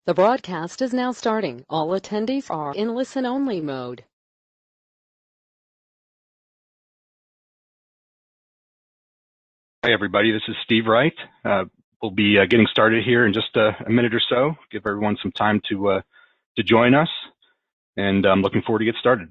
The broadcast is now starting. All attendees are in listen-only mode. Hi, everybody. This is Steve Wright. We'll be getting started here in just a minute or so. Give everyone some time to join us, and I'm looking forward to get started.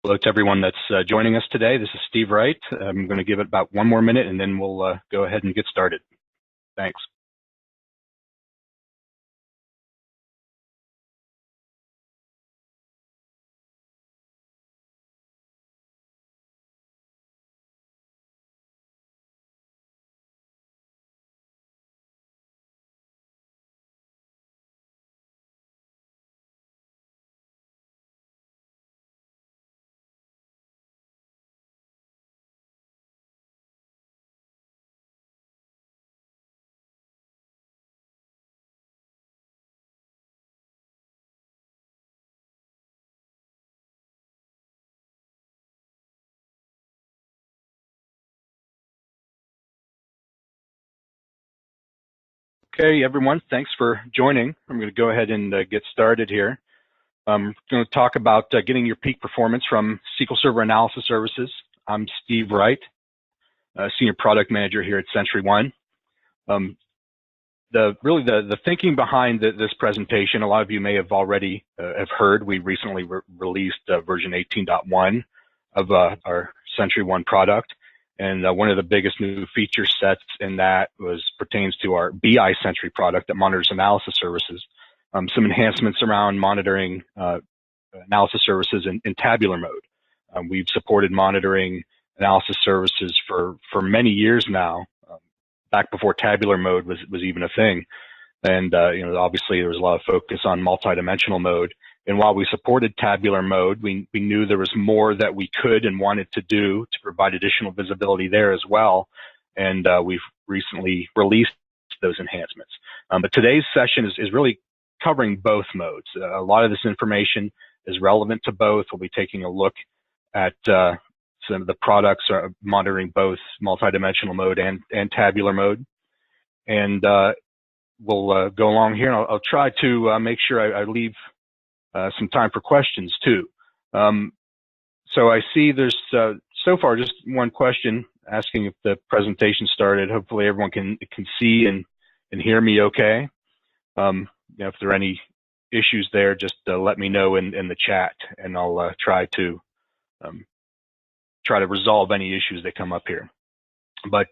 Hello to everyone that's joining us today. This is Steve Wright. I'm going to give it about one more minute, and then we'll go ahead and get started. Thanks. Okay, everyone, thanks for joining. I'm going to go ahead and get started here. I'm going to talk about getting your peak performance from SQL Server Analysis Services. I'm Steve Wright, Senior Product Manager here at SentryOne. The thinking behind this presentation, a lot of you may have already have heard. We recently released version 18.1 of our SentryOne product, and one of the biggest new feature sets in that pertains to our BI Sentry product that monitors analysis services. Some enhancements around monitoring analysis services in tabular mode. We've supported monitoring analysis services for many years now. Back before tabular mode was even a thing. And obviously there was a lot of focus on multidimensional mode. And while we supported tabular mode, we knew there was more that we could and wanted to do to provide additional visibility there as well. And we've recently released those enhancements. But today's session is really covering both modes. A lot of this information is relevant to both. We'll be taking a look at some of the products are monitoring both multidimensional mode and tabular mode. And we'll go along here, and I'll try to make sure I leave some time for questions too. So I see there's so far just one question asking if the presentation started. Hopefully everyone can see and hear me okay. If there are any issues there, just let me know in the chat, and I'll try to resolve any issues that come up here. But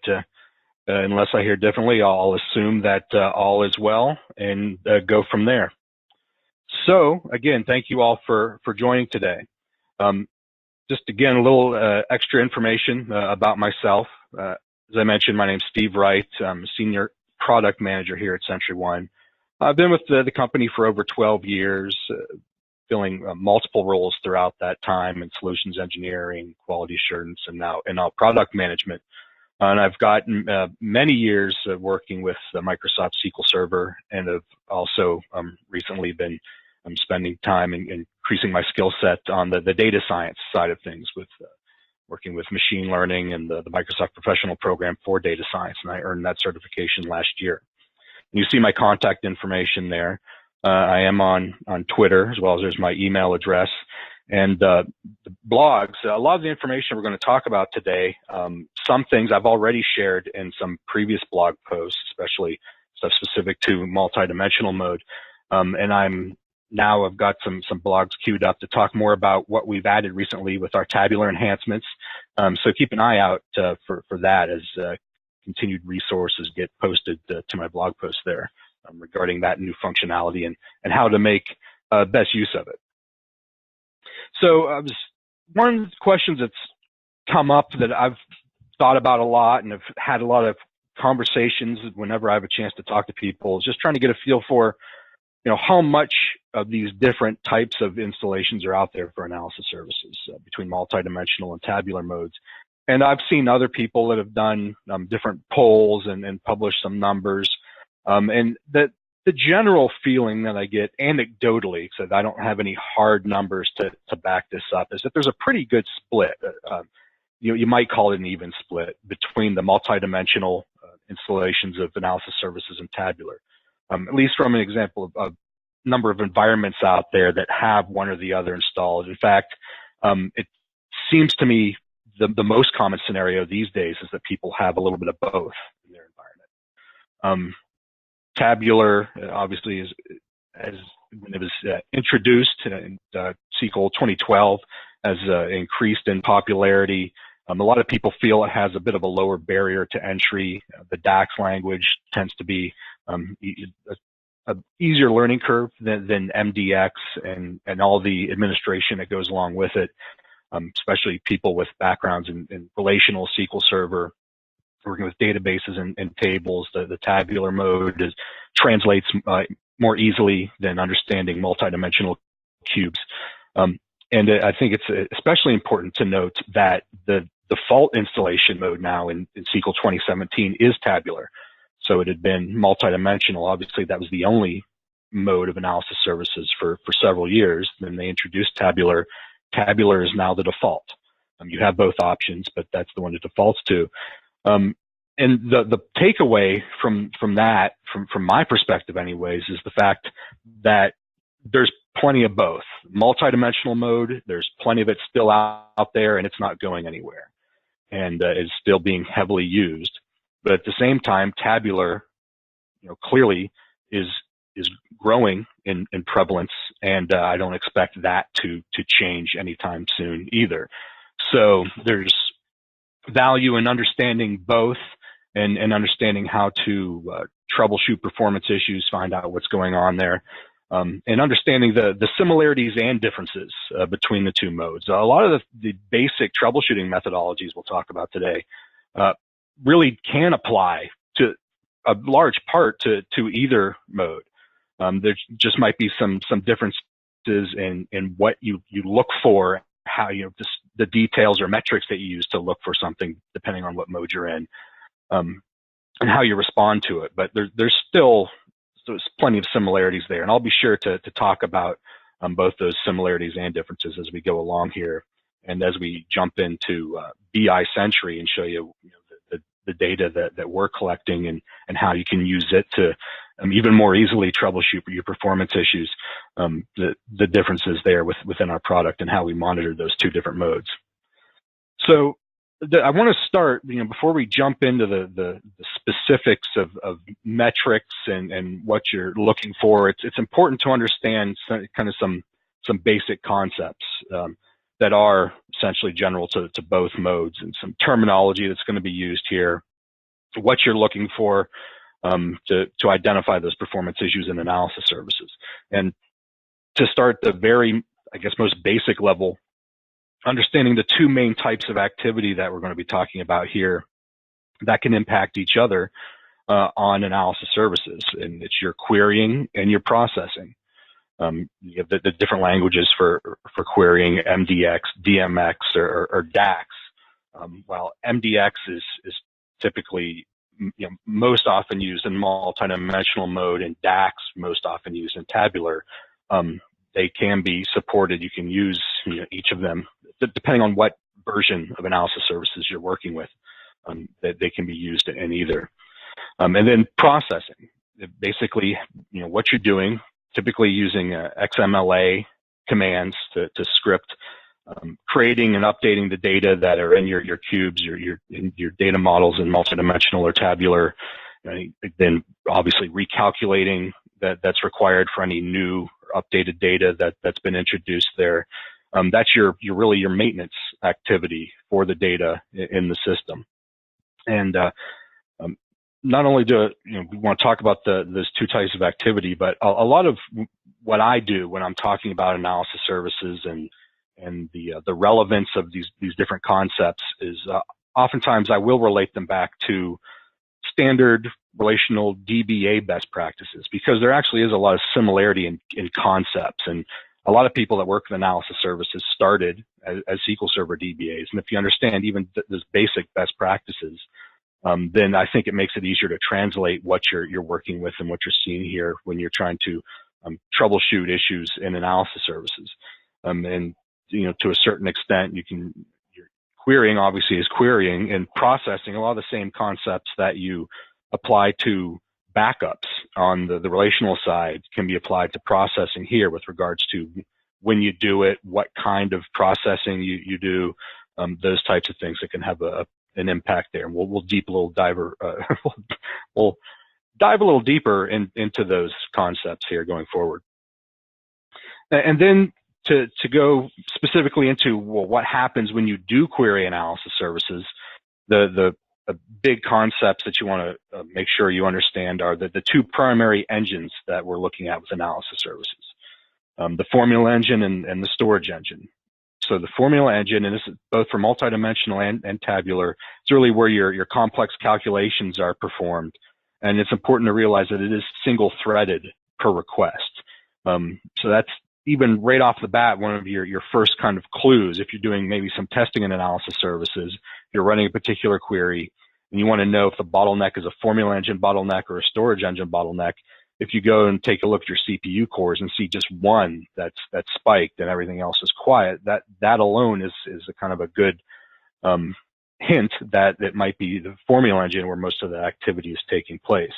unless I hear differently, I'll assume that all is well and go from there. So again, thank you all for joining today. Just again, a little extra information about myself. As I mentioned, my name's Steve Wright. I'm a Senior Product Manager here at SentryOne. I've been with the company for over 12 years, filling multiple roles throughout that time in solutions engineering, quality assurance, and now product management. And I've gotten many years of working with Microsoft SQL Server, and have also recently been spending time and increasing my skill set on the data science side of things with working with machine learning and the Microsoft Professional Program for data science, and I earned that certification last year. And you see my contact information there. I am on Twitter, as well as there's my email address. And the blogs, a lot of the information we're going to talk about today, some things I've already shared in some previous blog posts, especially stuff specific to multidimensional mode. And I've got some blogs queued up to talk more about what we've added recently with our tabular enhancements. So keep an eye out for that as continued resources get posted to my blog post there regarding that new functionality and how to make best use of it. So one of the questions that's come up that I've thought about a lot and have had a lot of conversations whenever I have a chance to talk to people is just trying to get a feel for, how much of these different types of installations are out there for analysis services between multidimensional and tabular modes. And I've seen other people that have done different polls and published some numbers. And the general feeling that I get anecdotally, so I don't have any hard numbers to back this up, is that there's a pretty good split. You might call it an even split between the multidimensional installations of analysis services and tabular. At least from an example of number of environments out there that have one or the other installed. In fact, it seems to me the most common scenario these days is that people have a little bit of both in their environment. Tabular, obviously, as when it was introduced in SQL 2012, has increased in popularity. A lot of people feel it has a bit of a lower barrier to entry. The DAX language tends to be an easier learning curve than MDX and all the administration that goes along with it, especially people with backgrounds in relational SQL Server, working with databases and tables. The tabular mode translates more easily than understanding multidimensional cubes. And I think it's especially important to note that the default installation mode now in SQL 2017 is tabular. So it had been multidimensional. Obviously, that was the only mode of analysis services for several years. Then they introduced tabular. Tabular is now the default. You have both options, but that's the one it defaults to. And the takeaway from that, from my perspective anyways, is the fact that there's plenty of both. Multidimensional mode, there's plenty of it still out there, and it's not going anywhere, and is still being heavily used. But at the same time, tabular, clearly is growing in prevalence, and I don't expect that to change anytime soon either. So there's value in understanding both and understanding how to troubleshoot performance issues, find out what's going on there, and understanding the similarities and differences between the two modes. A lot of the basic troubleshooting methodologies we'll talk about today really can apply to a large part to either mode. There just might be some differences in what you look for, how just the details or metrics that you use to look for something depending on what mode you're in, and how you respond to it. But there's plenty of similarities there, and I'll be sure to talk about both those similarities and differences as we go along here, and as we jump into BI Sentry and show you, the data that we're collecting and how you can use it to even more easily troubleshoot your performance issues, the differences there within our product and how we monitor those two different modes. So I want to start, before we jump into the specifics of metrics and what you're looking for, it's important to understand some basic concepts that are essentially general to both modes, and some terminology that's going to be used here, what you're looking for to identify those performance issues in analysis services. And to start the very, most basic level, understanding the two main types of activity that we're going to be talking about here that can impact each other on analysis services, and it's your querying and your processing. You have the different languages for querying: MDX, DMX, or DAX. While MDX is typically most often used in multidimensional mode, and DAX most often used in tabular, they can be supported. You can use each of them depending on what version of analysis services you're working with, that they can be used in either. And then processing, basically, what you're doing, typically using XMLA commands to script, creating and updating the data that are in your cubes, your data models in multidimensional or tabular, then obviously recalculating that's required for any new or updated data that's been introduced there. That's really your maintenance activity for the data in the system. And not only do we want to talk about those two types of activity, but a lot of what I do when I'm talking about analysis services and the relevance of these different concepts is oftentimes I will relate them back to standard relational DBA best practices, because there actually is a lot of similarity in concepts. And a lot of people that work with analysis services started as SQL Server DBAs. And if you understand even those basic best practices, then I think it makes it easier to translate what you're working with and what you're seeing here when you're trying to troubleshoot issues in analysis services. And to a certain extent, your querying obviously is querying, and processing a lot of the same concepts that you apply to backups on the relational side can be applied to processing here with regards to when you do it, what kind of processing you do, those types of things that can have an impact there. And we'll dive a little deeper into those concepts here going forward. And then to go specifically into what happens when you do query analysis services, the big concepts that you want to make sure you understand are the two primary engines that we're looking at with analysis services, the formula engine and the storage engine. So the formula engine, and this is both for multidimensional and tabular, it's really where your complex calculations are performed. And it's important to realize that it is single-threaded per request. So that's even right off the bat one of your first kind of clues. If you're doing maybe some testing and analysis services, if you're running a particular query, and you want to know if the bottleneck is a formula engine bottleneck or a storage engine bottleneck, if you go and take a look at your CPU cores and see just one that's spiked and everything else is quiet, that alone is a kind of a good hint that it might be the formula engine where most of the activity is taking place.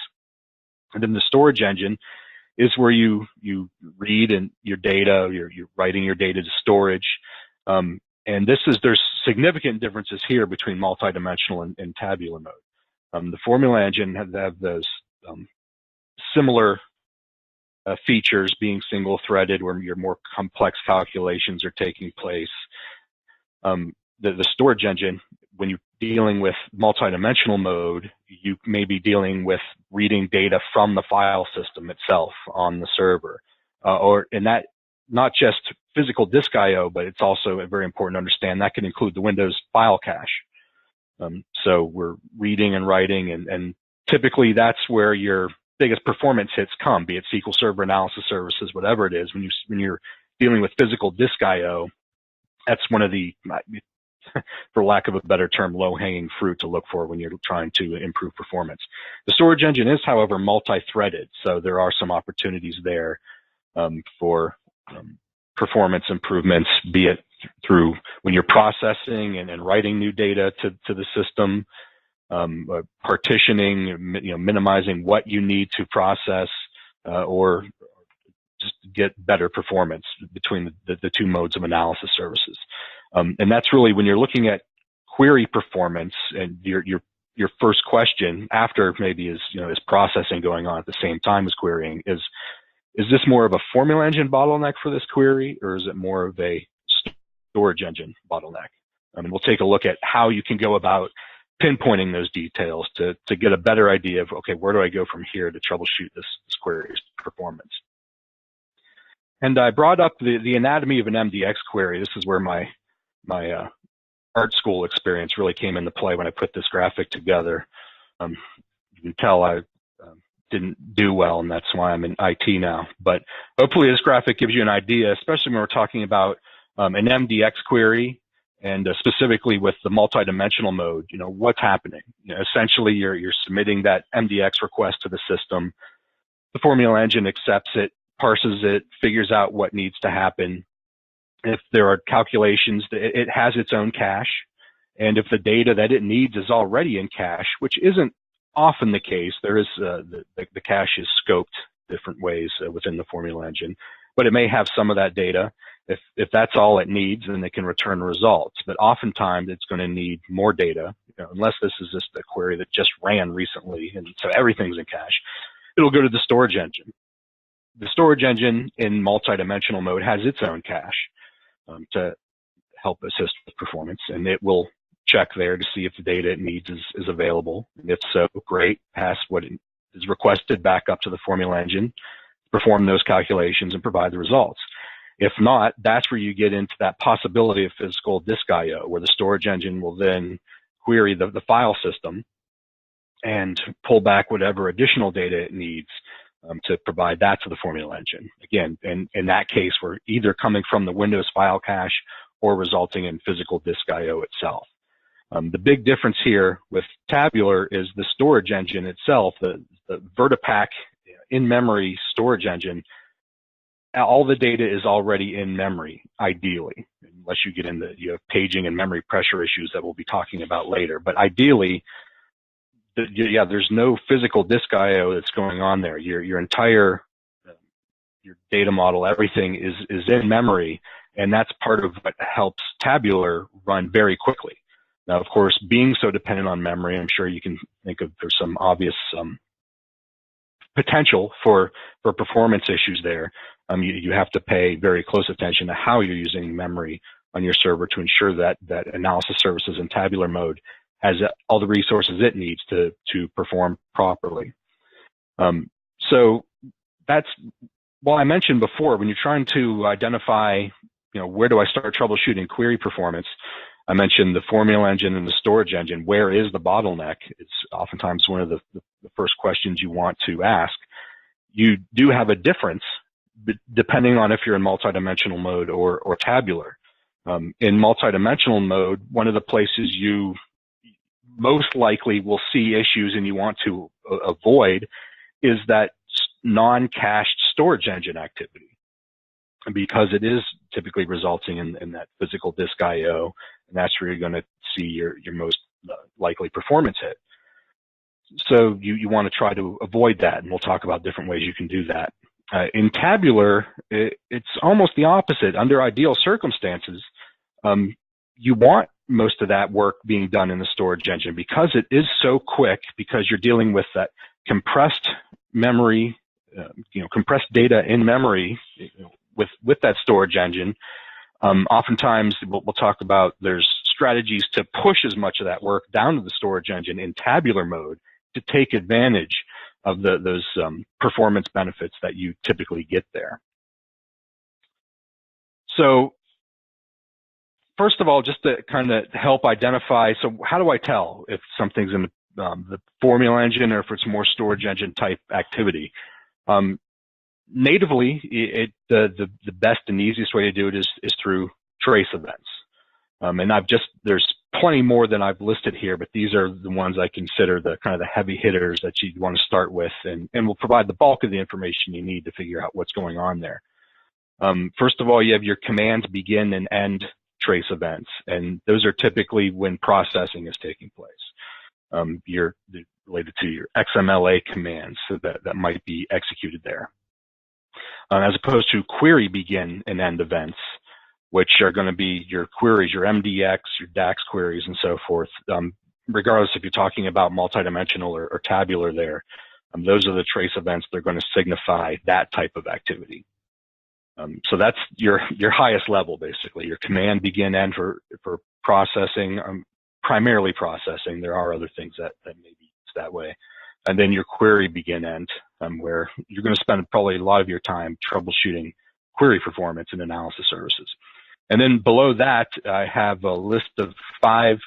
And then the storage engine is where you read and your data, you're writing your data to storage. And there's significant differences here between multidimensional and tabular mode. The formula engine have those similar features, being single-threaded, where your more complex calculations are taking place. The storage engine, when you're dealing with multidimensional mode, you may be dealing with reading data from the file system itself on the server, and that not just physical disk I/O, but it's also very important to understand that can include the Windows file cache. So we're reading and writing, and typically that's where your biggest performance hits come, be it SQL Server analysis services, whatever it is. When you're dealing with physical disk I/O, that's one of the, for lack of a better term, low-hanging fruit to look for when you're trying to improve performance. The storage engine is, however, multi-threaded, so there are some opportunities there for performance improvements, be it through when you're processing and writing new data to the system, partitioning, minimizing what you need to process, or just get better performance between the two modes of analysis services. And that's really when you're looking at query performance, and your first question after maybe is processing going on at the same time as querying is this more of a formula engine bottleneck for this query, or is it more of a storage engine bottleneck? And we'll take a look at how you can go about pinpointing those details to get a better idea of, okay, where do I go from here to troubleshoot this query's performance? And I brought up the anatomy of an MDX query. This is where my art school experience really came into play when I put this graphic together. You can tell I didn't do well, and that's why I'm in IT now. But hopefully this graphic gives you an idea, especially when we're talking about an MDX query, and specifically with the multidimensional mode, what's happening. Essentially, you're submitting that MDX request to the system. The formula engine accepts it, parses it, figures out what needs to happen, If there are calculations, it has its own cache. And if the data that it needs is already in cache, which isn't often the case, there is the cache is scoped different ways within the formula engine, but it may have some of that data. If that's all it needs, then it can return results. But oftentimes it's going to need more data, unless this is just a query that just ran recently, and so everything's in cache. It'll go to the storage engine. The storage engine in multidimensional mode has its own cache to help assist with performance, and it will check there to see if the data it needs is available. And if so, great, pass what is requested back up to the formula engine, perform those calculations, and provide the results. If not, that's where you get into that possibility of physical disk I/O, where the storage engine will then query the file system and pull back whatever additional data it needs to provide that to the formula engine. Again, in that case, we're either coming from the Windows file cache or resulting in physical disk I/O itself. The big difference here with Tabular is the storage engine itself, the Vertipack in-memory storage engine. All the data is already in memory, ideally, unless you get into paging and memory pressure issues that we'll be talking about later. But ideally, there's no physical disk I/O that's going on there. Your entire your data model, everything is in memory, and that's part of what helps Tabular run very quickly. Now, of course, being so dependent on memory, I'm sure you can think of there's some obvious potential for performance issues there. You have to pay very close attention to how you're using memory on your server to ensure that analysis services in tabular mode has all the resources it needs to perform properly. So that's what I mentioned before. When you're trying to identify, where do I start troubleshooting query performance? I mentioned the formula engine and the storage engine. Where is the bottleneck? It's oftentimes one of the first questions you want to ask. You do have a difference depending on if you're in multidimensional mode or tabular. In multidimensional mode, one of the places you most likely will see issues and you want to avoid is that non-cached storage engine activity, because it is typically resulting in that physical disk I/O, and that's where you're going to see your most likely performance hit. So you want to try to avoid that, and we'll talk about different ways you can do that. In tabular, it's almost the opposite. Under ideal circumstances, you want most of that work being done in the storage engine because it is so quick, because you're dealing with that compressed memory, compressed data in memory with that storage engine. Oftentimes, we'll talk about there's strategies to push as much of that work down to the storage engine in tabular mode to take advantage of those performance benefits that you typically get there. So first of all, just to kind of help identify, so how do I tell if something's in the formula engine or if it's more storage engine type activity? Natively, the best and easiest way to do it is through trace events. And there's plenty more than I've listed here, but these are the ones I consider the kind of the heavy hitters that you want to start with, and will provide the bulk of the information you need to figure out what's going on there. First of all, you have your commands begin and end trace events, and those are typically when processing is taking place. You're related to your XMLA commands that might be executed there. As opposed to query begin and end events, which are going to be your queries, your MDX, your DAX queries, and so forth. Regardless if you're talking about multidimensional or tabular there, those are the trace events. They're going to signify that type of activity. So that's your highest level, basically. Your command begin end for processing, primarily processing. There are other things that may be that way. And then your query begin end, where you're going to spend probably a lot of your time troubleshooting query performance and analysis services. And then below that, I have a list of 5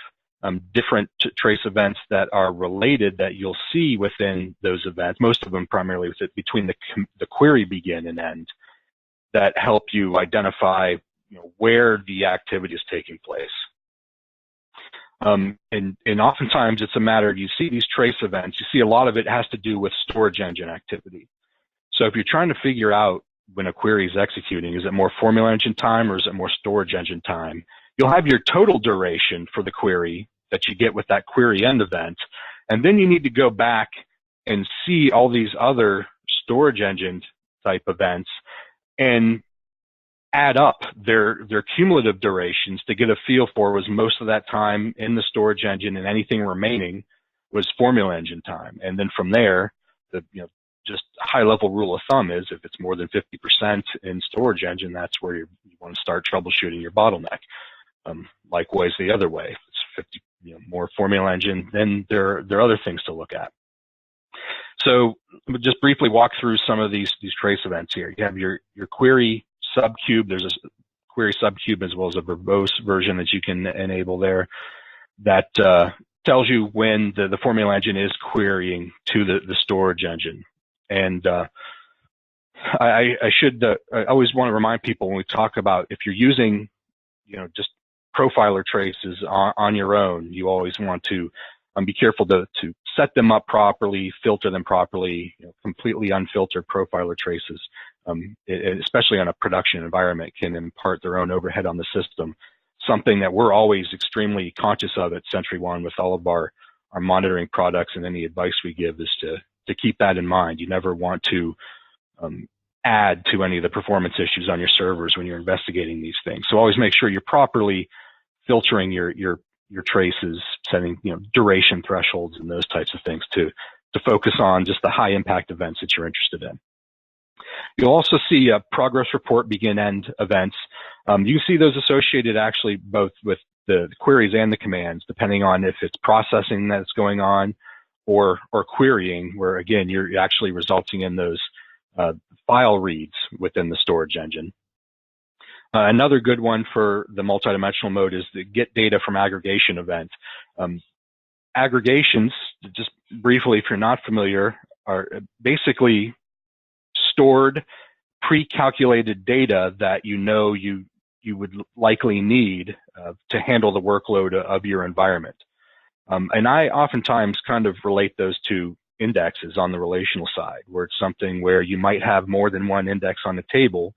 different trace events that are related that you'll see within those events, most of them primarily between the query begin and end, that help you identify where the activity is taking place. And oftentimes it's a matter, you see these trace events, you see a lot of it has to do with storage engine activity. So if you're trying to figure out when a query is executing. Is it more formula engine time or is it more storage engine time? You'll have your total duration for the query that you get with that query end event, and then you need to go back and see all these other storage engine type events and add up their cumulative durations to get a feel for, was most of that time in the storage engine and anything remaining was formula engine time. And then from there, just high level rule of thumb is if it's more than 50% in storage engine, that's where you want to start troubleshooting your bottleneck. Likewise, the other way, if it's 50, more formula engine, then there are other things to look at. So just briefly walk through some of these trace events here. You have your query subcube. There's a query subcube as well as a verbose version that you can enable there that tells you when the formula engine is querying to the storage engine. And I always want to remind people when we talk about, if you're using, just profiler traces on your own, you always want to be careful to set them up properly, filter them properly. Completely unfiltered profiler traces, especially on a production environment, can impart their own overhead on the system. Something that we're always extremely conscious of at SentryOne with all of our monitoring products, and any advice we give is to keep that in mind. You never want to add to any of the performance issues on your servers when you're investigating these things. So always make sure you're properly filtering your traces, setting duration thresholds and those types of things to focus on just the high impact events that you're interested in. You'll also see a progress report begin end events. You can see those associated actually both with the queries and the commands, depending on if it's processing that's going on or querying, where again you're actually resulting in those file reads within the storage engine. Another good one for the multidimensional mode is the get data from aggregation event. Aggregations, just briefly if you're not familiar, are basically stored pre-calculated data that you would likely need to handle the workload of your environment. And I oftentimes kind of relate those to indexes on the relational side, where it's something where you might have more than one index on the table.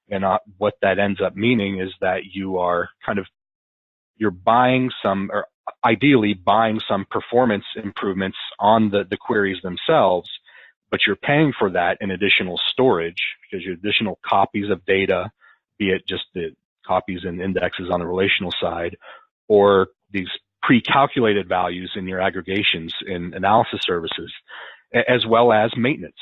And what that ends up meaning is that you're buying some, or ideally buying some performance improvements on the queries themselves, but you're paying for that in additional storage because your additional copies of data, be it just the copies and indexes on the relational side, or these pre-calculated values in your aggregations in analysis services, as well as maintenance,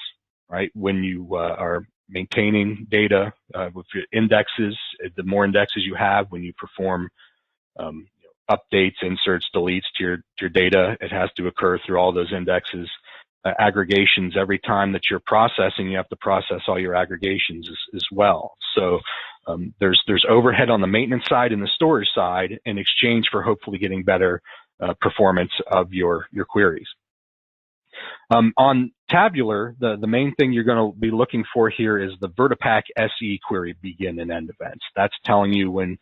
right? When you are maintaining data with your indexes, the more indexes you have, when you perform updates, inserts, deletes to your data, it has to occur through all those indexes. Aggregations, every time that you're processing, you have to process all your aggregations as well. So there's overhead on the maintenance side and the storage side in exchange for hopefully getting better performance of your queries. On tabular, the main thing you're going to be looking for here is the Vertipack SE query begin and end events. That's telling you when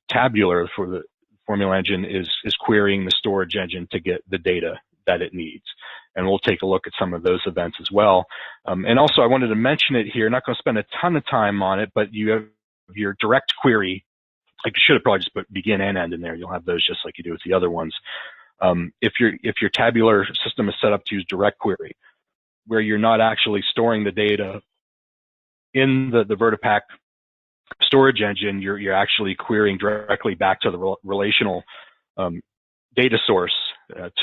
tabular for the formula engine is querying the storage engine to get the data that it needs. And we'll take a look at some of those events as well. And also I wanted to mention it here, not going to spend a ton of time on it, but you have your direct query. I should have probably just put begin and end in there. You'll have those just like you do with the other ones. If your tabular system is set up to use direct query, where you're not actually storing the data in the Vertipack storage engine, you're actually querying directly back to the relational data source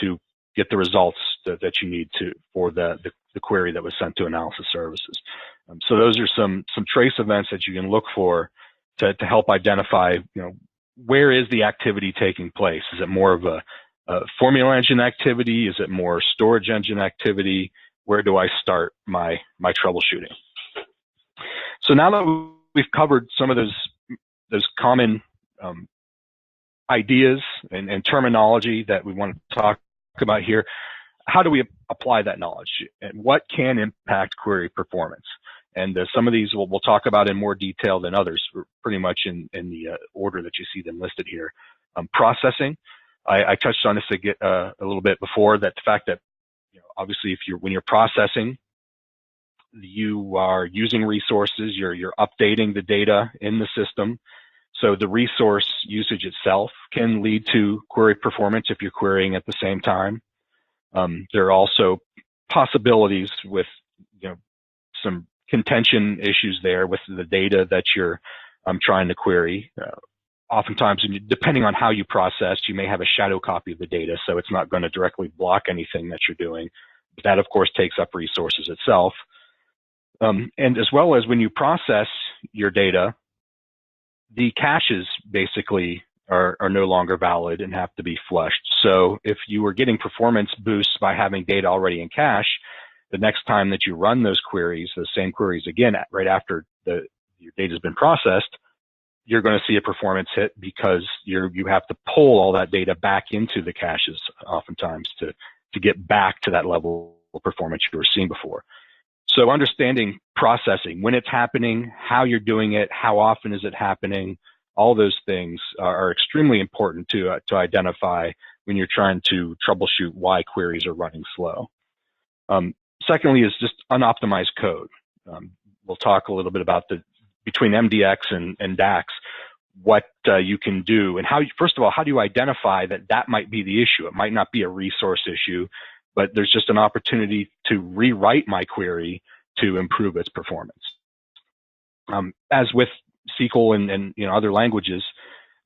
to get the results that you need for the query that was sent to analysis services. So those are some trace events that you can look for to help identify, where is the activity taking place? Is it more of a formula engine activity? Is it more storage engine activity? Where do I start my troubleshooting? So now that we've covered some of those common ideas and terminology that we want to talk about here, how do we apply that knowledge, and what can impact query performance? And some of these we'll talk about in more detail than others, pretty much in the order that you see them listed here. Processing, I touched on this a little bit before, that the fact that obviously when you're processing, you are using resources, you're updating the data in the system. So the resource usage itself can lead to query performance if you're querying at the same time. There are also possibilities with, some contention issues there with the data that you're trying to query. Oftentimes, depending on how you process, you may have a shadow copy of the data, so it's not going to directly block anything that you're doing. But that, of course, takes up resources itself. And as well as when you process your data, the caches basically are no longer valid and have to be flushed. So if you were getting performance boosts by having data already in cache, the next time that you run those queries, the same queries again, right after your data has been processed, you're going to see a performance hit because you have to pull all that data back into the caches oftentimes to get back to that level of performance you were seeing before. So understanding processing, when it's happening, how you're doing it, how often is it happening, all those things are extremely important to identify when you're trying to troubleshoot why queries are running slow. Secondly is just unoptimized code. We'll talk a little bit about between MDX and DAX, what you can do, and first of all, how do you identify that might be the issue? It might not be a resource issue, but there's just an opportunity to rewrite my query to improve its performance. As with SQL and other languages,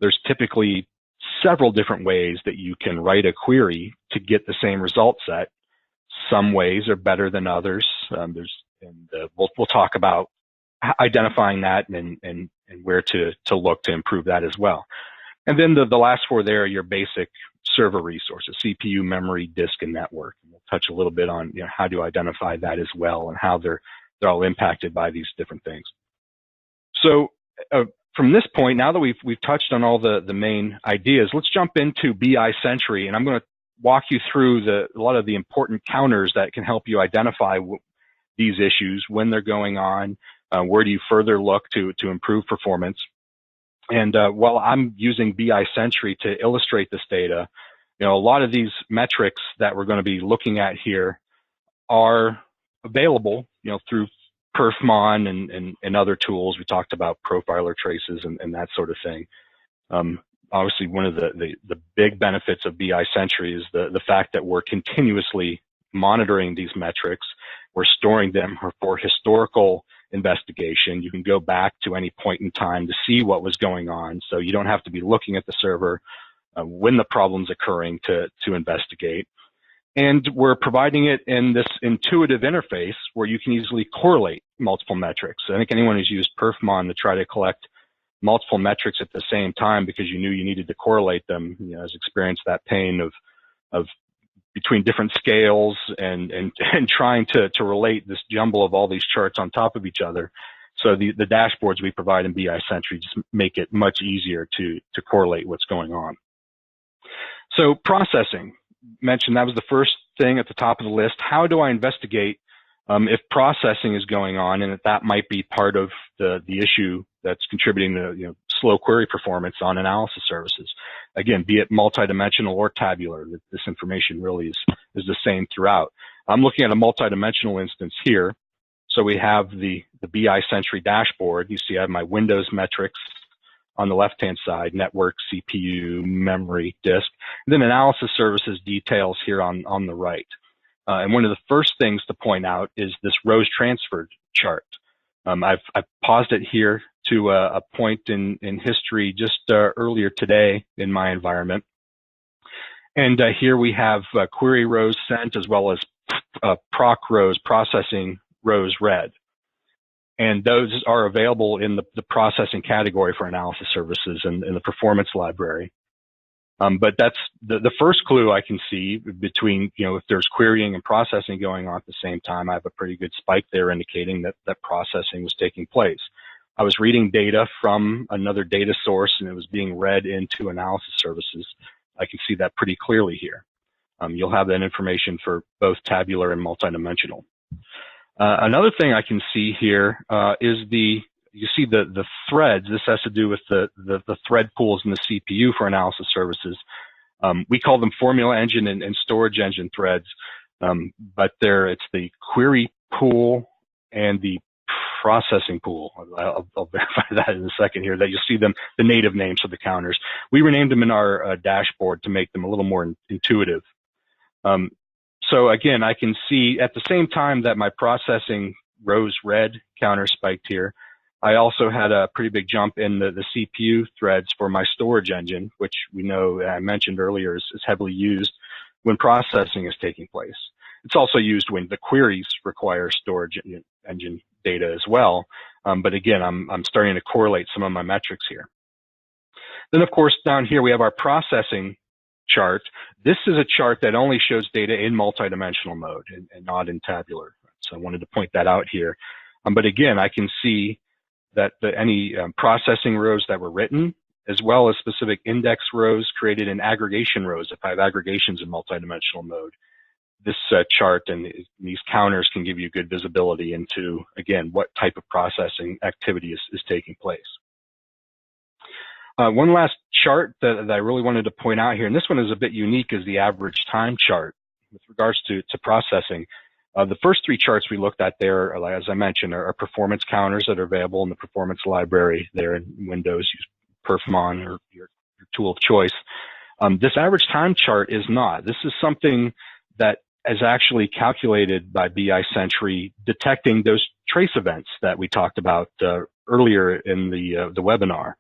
there's typically several different ways that you can write a query to get the same result set. Some ways are better than others. We'll talk about identifying that and where to look to improve that as well. And then the last four there are your basic server resources: CPU, memory, disk, and network. And we'll touch a little bit on how to identify that as well and how they're all impacted by these different things. So from this point, now that we've touched on all the main ideas, let's jump into BI Sentry, and I'm going to walk you through a lot of the important counters that can help you identify these issues, when they're going on, where do you further look to improve performance. And while I'm using BI Sentry to illustrate this data, a lot of these metrics that we're going to be looking at here are available, through perfmon and other tools. We talked about profiler traces and that sort of thing. Obviously, one of the big benefits of BI Sentry is the fact that we're continuously monitoring these metrics. We're storing them for historical investigation. You can go back to any point in time to see what was going on, so you don't have to be looking at the server when the problem's occurring to investigate. And we're providing it in this intuitive interface where you can easily correlate multiple metrics. I think anyone who's used perfmon to try to collect multiple metrics at the same time because you knew you needed to correlate them, has experienced that pain of between different scales and trying to relate this jumble of all these charts on top of each other. So the dashboards we provide in BI Sentry just make it much easier to correlate what's going on. So processing, mentioned that was the first thing at the top of the list. How do I investigate if processing is going on and that might be part of the issue that's contributing to slow query performance on analysis services? Again, be it multidimensional or tabular, this information really is the same throughout. I'm looking at a multidimensional instance here. So we have the BI Sentry dashboard. You see I have my Windows metrics on the left-hand side: network, CPU, memory, disk, and then analysis services details here on the right. And one of the first things to point out is this rows transferred chart. I've paused it here to a point in history just earlier today in my environment. And here we have query rows sent as well as proc rows, processing rows read. And those are available in the processing category for analysis services and in the performance library. But that's the first clue I can see between, if there's querying and processing going on at the same time. I have a pretty good spike there indicating that processing was taking place. I was reading data from another data source and it was being read into analysis services. I can see that pretty clearly here. You'll have that information for both tabular and multidimensional. Another thing I can see here is you see the threads. This has to do with the thread pools in the CPU for analysis services. We call them formula engine and storage engine threads, but it's the query pool and the processing pool. I'll verify that in a second here, that you'll see them, the native names for the counters. We renamed them in our dashboard to make them a little more intuitive. So again, I can see at the same time that my processing rose red counter spiked here, I also had a pretty big jump in the CPU threads for my storage engine, which we know, I mentioned earlier, is heavily used when processing is taking place. It's also used when the queries require storage engine data as well. But again, I'm starting to correlate some of my metrics here. Then, of course, down here we have our processing chart. This is a chart that only shows data in multidimensional mode and not in tabular. So I wanted to point that out here. But again, I can see that any processing rows that were written, as well as specific index rows created in aggregation rows, if I have aggregations in multidimensional mode. This chart and these counters can give you good visibility into, again, what type of processing activity is taking place. One last chart that I really wanted to point out here, and this one is a bit unique, is the average time chart with regards to processing. The first three charts we looked at there, as I mentioned, are performance counters that are available in the performance library there in Windows. Use Perfmon or your tool of choice. This average time chart is not. This is something that is actually calculated by BI Sentry, detecting those trace events that we talked about earlier in the webinar.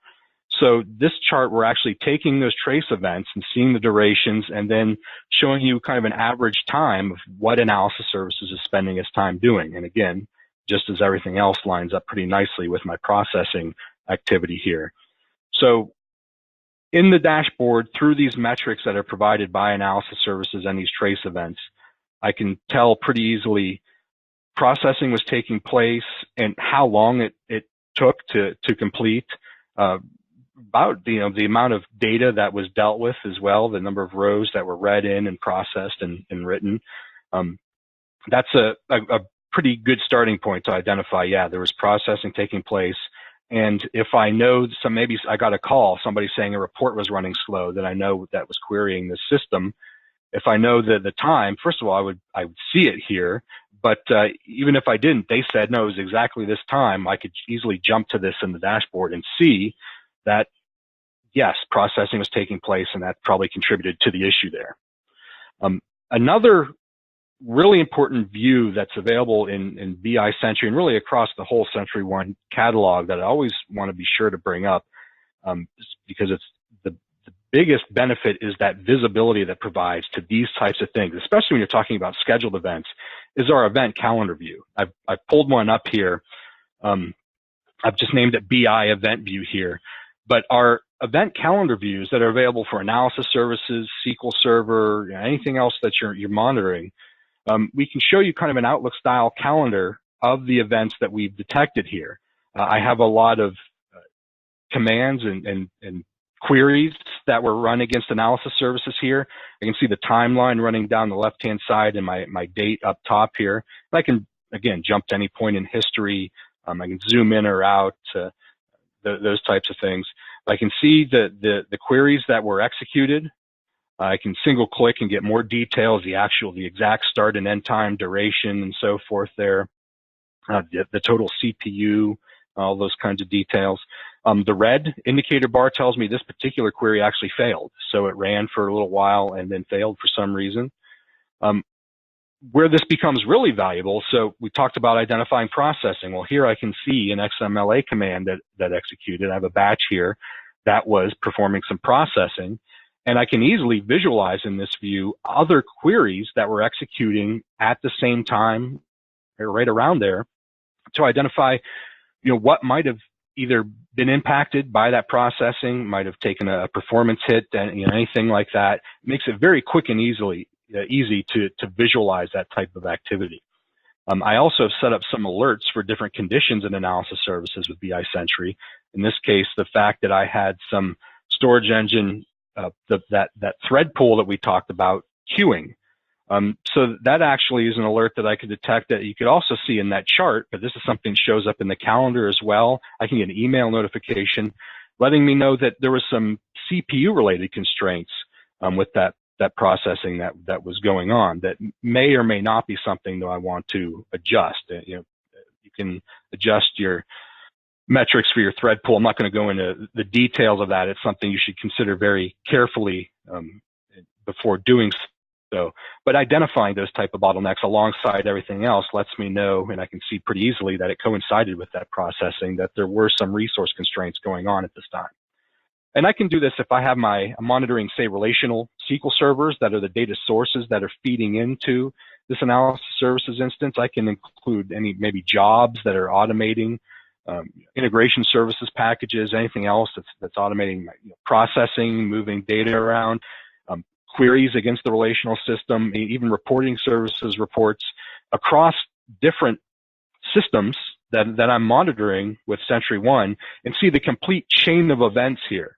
So this chart, we're actually taking those trace events and seeing the durations and then showing you kind of an average time of what analysis services is spending its time doing. And again, just as everything else lines up pretty nicely with my processing activity here. So in the dashboard, through these metrics that are provided by analysis services and these trace events, I can tell pretty easily processing was taking place and how long it took to complete, about the amount of data that was dealt with as well, the number of rows that were read in and processed and written. That's a pretty good starting point to identify, yeah, there was processing taking place. And if I know maybe I got a call, somebody saying a report was running slow, then I know that was querying the system. If I know the time, first of all, I would see it here. But even if I didn't, they said, no, it was exactly this time. I could easily jump to this in the dashboard and see that, yes, processing was taking place, and that probably contributed to the issue there. Another really important view that's available in BI Sentry and really across the whole Sentry One catalog that I always want to be sure to bring up, because it's the biggest benefit is that visibility that provides to these types of things, especially when you're talking about scheduled events, is our event calendar view. I've pulled one up here. I've just named it BI Event View here. But our event calendar views that are available for analysis services, SQL Server, anything else that you're monitoring, we can show you kind of an Outlook style calendar of the events that we've detected here. I have a lot of commands and queries that were run against analysis services here. I can see the timeline running down the left-hand side and my date up top here. And I can, again, jump to any point in history. I can zoom in or out, those types of things. I can see the queries that were executed. I can single click and get more details, the exact start and end time, duration, and so forth there. The total CPU, all those kinds of details. The red indicator bar tells me this particular query actually failed. So it ran for a little while and then failed for some reason. Where this becomes really valuable, so we talked about identifying processing. Well, here I can see an XMLA command that executed. I have a batch here that was performing some processing. And I can easily visualize in this view other queries that were executing at the same time, or right around there, to identify, what might have either been impacted by that processing, might have taken a performance hit, and anything like that. It makes it very quick and easy to visualize that type of activity. I also have set up some alerts for different conditions in analysis services with BI Sentry. In this case, the fact that I had some storage engine, that thread pool that we talked about, queuing. So that actually is an alert that I could detect that you could also see in that chart, but this is something that shows up in the calendar as well. I can get an email notification letting me know that there was some CPU-related constraints with that processing that was going on that may or may not be something that I want to adjust. You can adjust your metrics for your thread pool. I'm not going to go into the details of that. It's something you should consider very carefully before doing so. But identifying those type of bottlenecks alongside everything else lets me know, and I can see pretty easily that it coincided with that processing, that there were some resource constraints going on at this time. And I can do this if I'm monitoring, say, relational SQL servers that are the data sources that are feeding into this analysis services instance. I can include any maybe jobs that are automating integration services packages, anything else that's automating processing, moving data around, queries against the relational system, even reporting services reports across different systems that I'm monitoring with SentryOne, and see the complete chain of events here.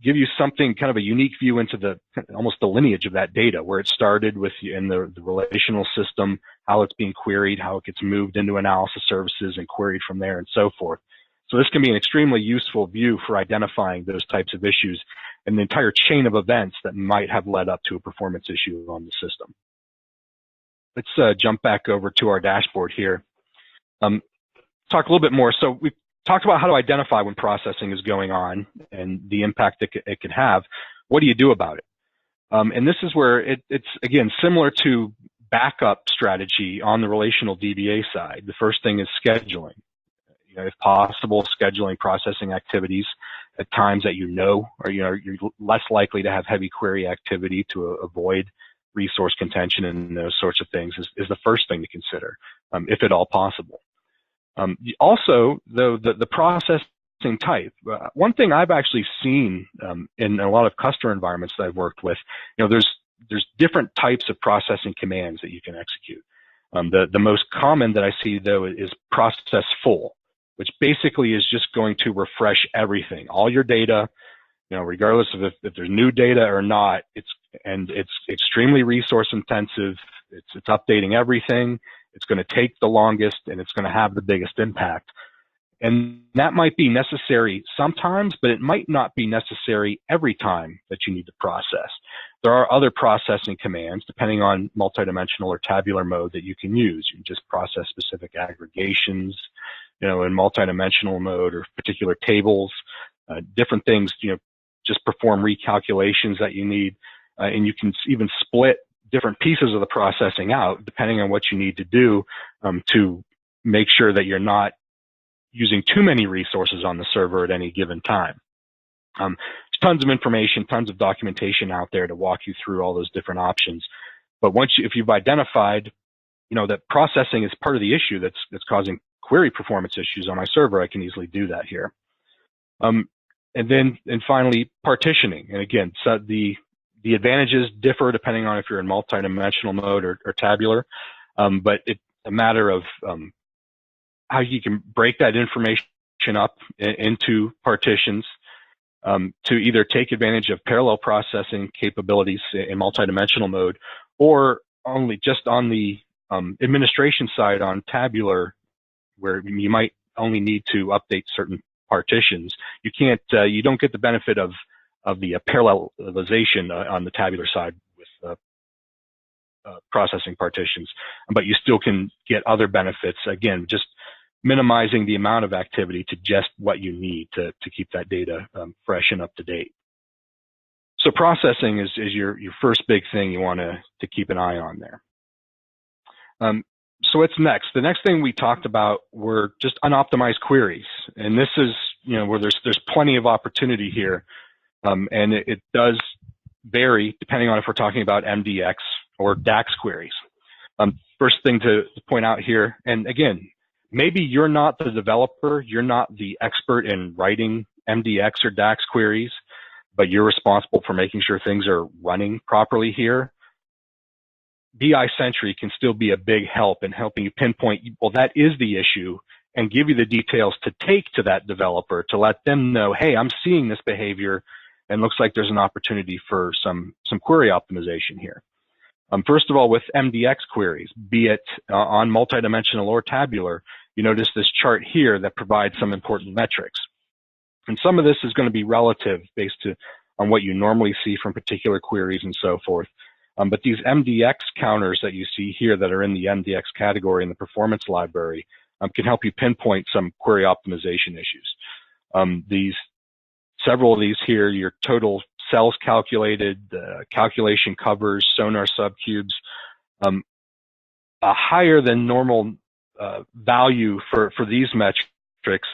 Give you something kind of a unique view into almost the lineage of that data, where it started with in the relational system, how it's being queried, how it gets moved into analysis services and queried from there, and so forth. So this can be an extremely useful view for identifying those types of issues and the entire chain of events that might have led up to a performance issue on the system. Let's jump back over to our dashboard here. Talk a little bit more. So we talked about how to identify when processing is going on and the impact it can have. What do you do about it? And this is where it's, again, similar to backup strategy on the relational DBA side. The first thing is scheduling. If possible, scheduling processing activities at times that or you're less likely to have heavy query activity to avoid resource contention and those sorts of things is the first thing to consider, if at all possible. Also, though, the processing type. One thing I've actually seen in a lot of customer environments that I've worked with, there's different types of processing commands that you can execute. The most common that I see, though, is process full, which basically is just going to refresh everything, all your data, regardless of if there's new data or not. It's extremely resource intensive. It's updating everything. It's going to take the longest, and it's going to have the biggest impact. And that might be necessary sometimes, but it might not be necessary every time that you need to process. There are other processing commands, depending on multidimensional or tabular mode, that you can use. You can just process specific aggregations, in multidimensional mode, or particular tables, different things, just perform recalculations that you need. And you can even split different pieces of the processing out, depending on what you need to do to make sure that you're not using too many resources on the server at any given time. There's tons of information, tons of documentation out there to walk you through all those different options. But if you've identified, that processing is part of the issue that's causing query performance issues on my server, I can easily do that here. And finally, partitioning. And again, so the advantages differ depending on if you're in multidimensional mode or tabular, but it's a matter of how you can break that information up into partitions to either take advantage of parallel processing capabilities in multidimensional mode, or only just on the administration side on tabular, where you might only need to update certain partitions. You don't get the benefit of the parallelization on the tabular side with processing partitions, but you still can get other benefits. Again, just minimizing the amount of activity to just what you need to keep that data fresh and up to date. So processing is your first big thing you want to keep an eye on there. So what's next? The next thing we talked about were just unoptimized queries, and this is where there's plenty of opportunity here, and it does vary depending on if we're talking about MDX or DAX queries. First thing to point out here, and again, maybe you're not the developer, you're not the expert in writing MDX or DAX queries, but you're responsible for making sure things are running properly here. BI Sentry can still be a big help in helping you pinpoint, well, that is the issue, and give you the details to take to that developer to let them know, hey, I'm seeing this behavior and looks like there's an opportunity for some query optimization here. First of all, with MDX queries, be it on multidimensional or tabular, you notice this chart here that provides some important metrics. And some of this is going to be relative based on what you normally see from particular queries and so forth. But these MDX counters that you see here that are in the MDX category in the performance library can help you pinpoint some query optimization issues. Several of these here, your total cells calculated, calculation covers, sonar subcubes, a higher than normal value for these metrics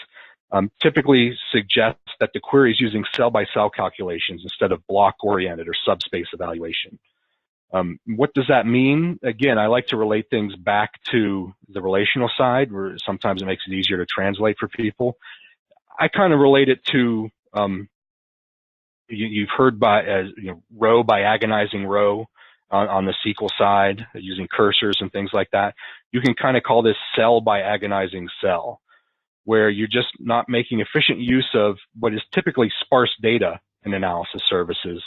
typically suggests that the query is using cell-by-cell calculations instead of block-oriented or subspace evaluation. What does that mean? Again, I like to relate things back to the relational side, where sometimes it makes it easier to translate for people. I kind of relate it to, you've heard row by agonizing row on the SQL side, using cursors and things like that. You can kind of call this cell by agonizing cell, where you're just not making efficient use of what is typically sparse data in analysis services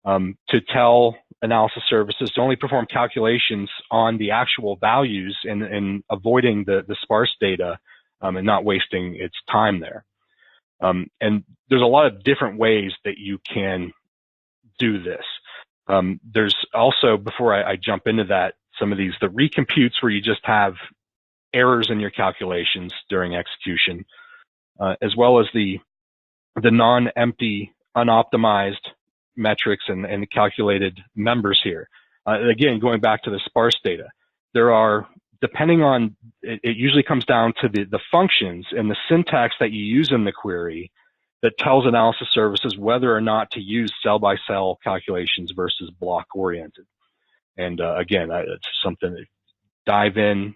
to tell analysis services to only perform calculations on the actual values and avoiding the sparse data and not wasting its time there. And there's a lot of different ways that you can do this. There's also, before I jump into that, some of these, the recomputes where you just have errors in your calculations during execution, as well as the non-empty, unoptimized metrics and the calculated members here. Again, going back to the sparse data, there are, depending on, it usually comes down to the functions and the syntax that you use in the query that tells analysis services whether or not to use cell-by-cell calculations versus block-oriented. And again, it's something to dive in.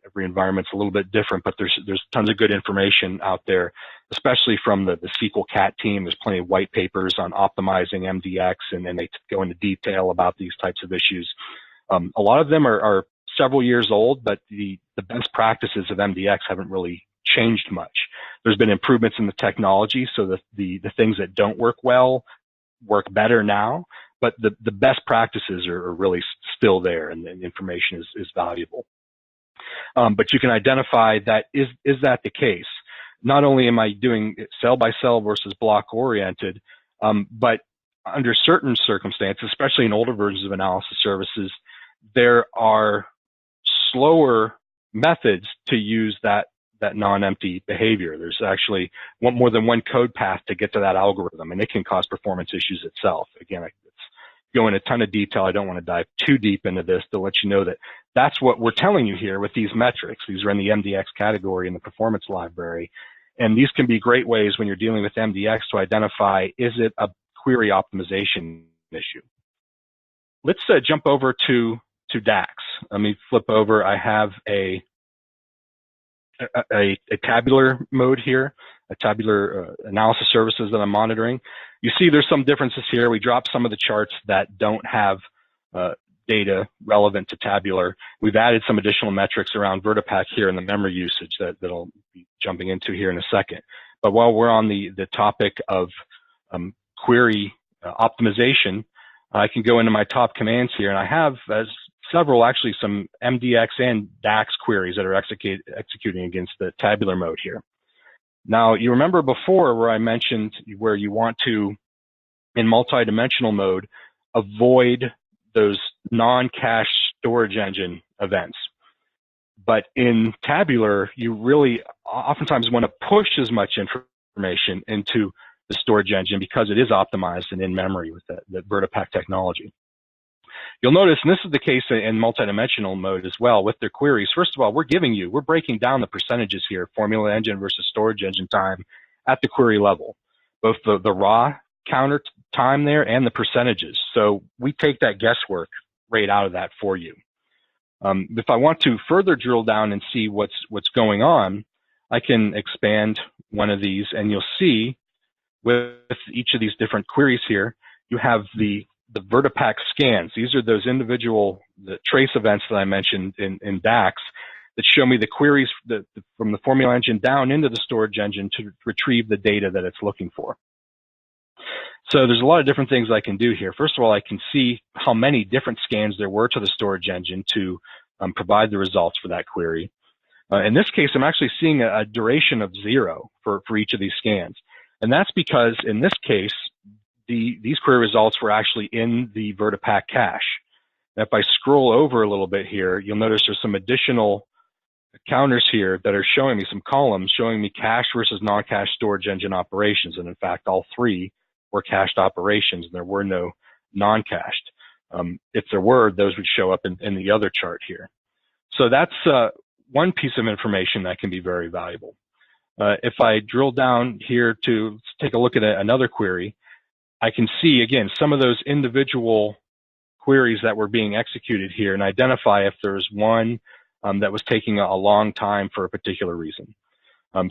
Every environment's a little bit different, but there's tons of good information out there, especially from the SQL CAT team. There's plenty of white papers on optimizing MDX, and then they go into detail about these types of issues. A lot of them are several years old, but the best practices of MDX haven't really changed much. There's been improvements in the technology, so that the things that don't work well work better now, but the best practices are really still there, and the information is valuable. But you can identify that is that the case? Not only am I doing cell by cell versus block oriented, but under certain circumstances, especially in older versions of analysis services, there are slower methods to use that non-empty behavior. There's actually more than one code path to get to that algorithm, and it can cause performance issues itself. Again, it's go in a ton of detail. I don't want to dive too deep into this to let you know that that's what we're telling you here with these metrics. These are in the MDX category in the performance library. And these can be great ways when you're dealing with MDX to identify, is it a query optimization issue? Let's jump over to DAX. Let me flip over. I have a tabular mode here, a tabular analysis services that I'm monitoring. You see there's some differences here. We dropped some of the charts that don't have data relevant to tabular. We've added some additional metrics around VertiPack here in the memory usage that I'll be jumping into here in a second. But while we're on the topic of query optimization, I can go into my top commands here, and I have several, actually some MDX and DAX queries that are executing against the tabular mode here. Now, you remember before where I mentioned where you want to, in multi-dimensional mode, avoid those non-cache storage engine events. But in tabular, you really oftentimes want to push as much information into the storage engine because it is optimized and in memory with the VertiPack technology. You'll notice, and this is the case in multidimensional mode as well with their queries. First of all, we're breaking down the percentages here, formula engine versus storage engine time at the query level, both the raw counter time there and the percentages. So we take that guesswork right out of that for you. If I want to further drill down and see what's going on, I can expand one of these, and you'll see with each of these different queries here, you have the VertiPack scans. These are those individual trace events that I mentioned in DAX that show me the queries from the formula engine down into the storage engine to retrieve the data that it's looking for. So there's a lot of different things I can do here. First of all, I can see how many different scans there were to the storage engine to provide the results for that query. In this case, I'm actually seeing a duration of 0 for each of these scans. And that's because in this case, these query results were actually in the VertiPack cache. Now, if I scroll over a little bit here, you'll notice there's some additional counters here that are showing me some columns showing me cache versus non-cache storage engine operations. And in fact, all three were cached operations and there were no non-cached. If there were, those would show up in the other chart here. So that's one piece of information that can be very valuable. If I drill down here to take a look at another query, I can see, again, some of those individual queries that were being executed here and identify if there's one that was taking a long time for a particular reason.